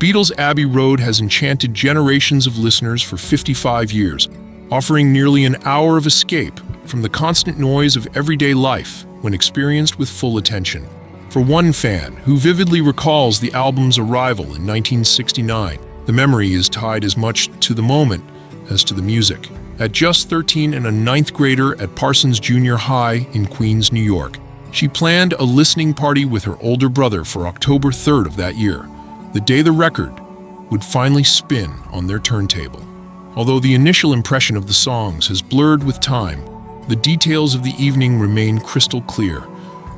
Beatles Abbey Road has enchanted generations of listeners for 55 years, offering nearly an hour of escape from the constant noise of everyday life when experienced with full attention. For one fan who vividly recalls the album's arrival in 1969, the memory is tied as much to the moment as to the music. At just 13 and a ninth grader at Parsons Junior High in Queens, New York, she planned a listening party with her older brother for October 3rd of that year, the day the record would finally spin on their turntable. Although the initial impression of the songs has blurred with time, the details of the evening remain crystal clear,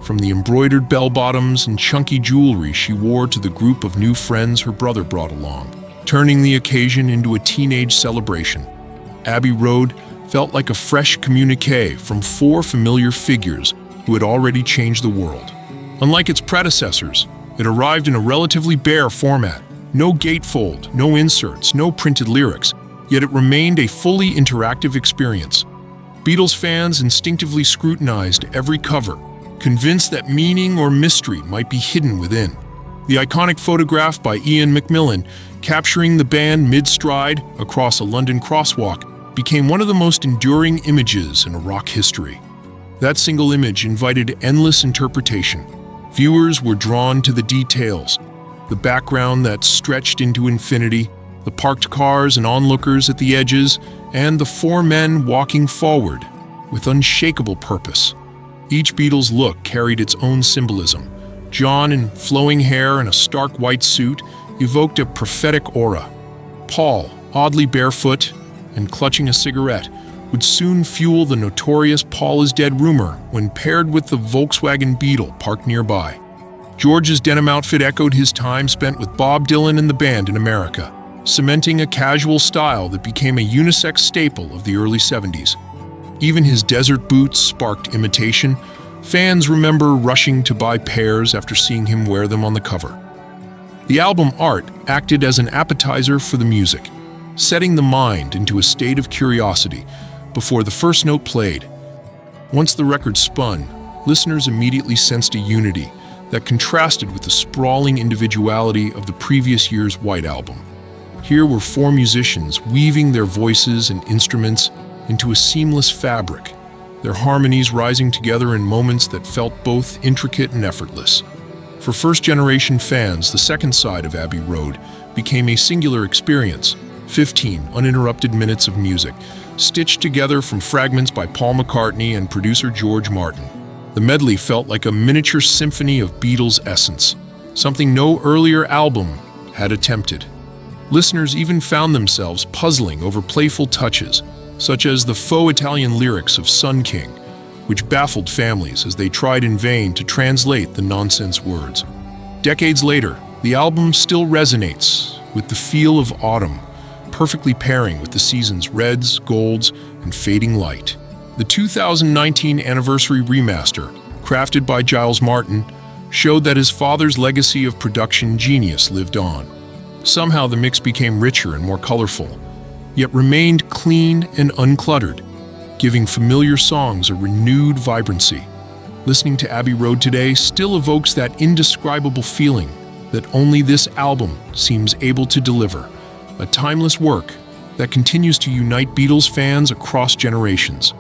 from the embroidered bell-bottoms and chunky jewelry she wore to the group of new friends her brother brought along, turning the occasion into a teenage celebration. Abbey Road felt like a fresh communique from four familiar figures who had already changed the world. Unlike its predecessors, it arrived in a relatively bare format. No gatefold, no inserts, no printed lyrics, yet it remained a fully interactive experience. Beatles fans instinctively scrutinized every cover, convinced that meaning or mystery might be hidden within. The iconic photograph by Ian McMillan, capturing the band mid-stride across a London crosswalk, became one of the most enduring images in rock history. That single image invited endless interpretation. Viewers were drawn to the details, the background that stretched into infinity, the parked cars and onlookers at the edges, and the four men walking forward with unshakable purpose. Each Beatles look carried its own symbolism. John, in flowing hair and a stark white suit, evoked a prophetic aura. Paul, oddly barefoot and clutching a cigarette, would soon fuel the notorious Paul is dead rumor when paired with the Volkswagen Beetle parked nearby. George's denim outfit echoed his time spent with Bob Dylan and the band in America, cementing a casual style that became a unisex staple of the early 70s. Even his desert boots sparked imitation. Fans remember rushing to buy pairs after seeing him wear them on the cover. The album art acted as an appetizer for the music, setting the mind into a state of curiosity before the first note played. Once the record spun, listeners immediately sensed a unity that contrasted with the sprawling individuality of the previous year's White Album. Here were four musicians weaving their voices and instruments into a seamless fabric, their harmonies rising together in moments that felt both intricate and effortless. For first-generation fans, the second side of Abbey Road became a singular experience, 15 uninterrupted minutes of music, stitched together from fragments by Paul McCartney and producer George Martin. The medley felt like a miniature symphony of Beatles essence, something no earlier album had attempted. Listeners even found themselves puzzling over playful touches, such as the faux Italian lyrics of Sun King, which baffled families as they tried in vain to translate the nonsense words. Decades later, the album still resonates with the feel of autumn, perfectly pairing with the season's reds, golds, and fading light. The 2019 anniversary remaster, crafted by Giles Martin, showed that his father's legacy of production genius lived on. Somehow the mix became richer and more colorful, yet remained clean and uncluttered, giving familiar songs a renewed vibrancy. Listening to Abbey Road today still evokes that indescribable feeling that only this album seems able to deliver, a timeless work that continues to unite Beatles fans across generations.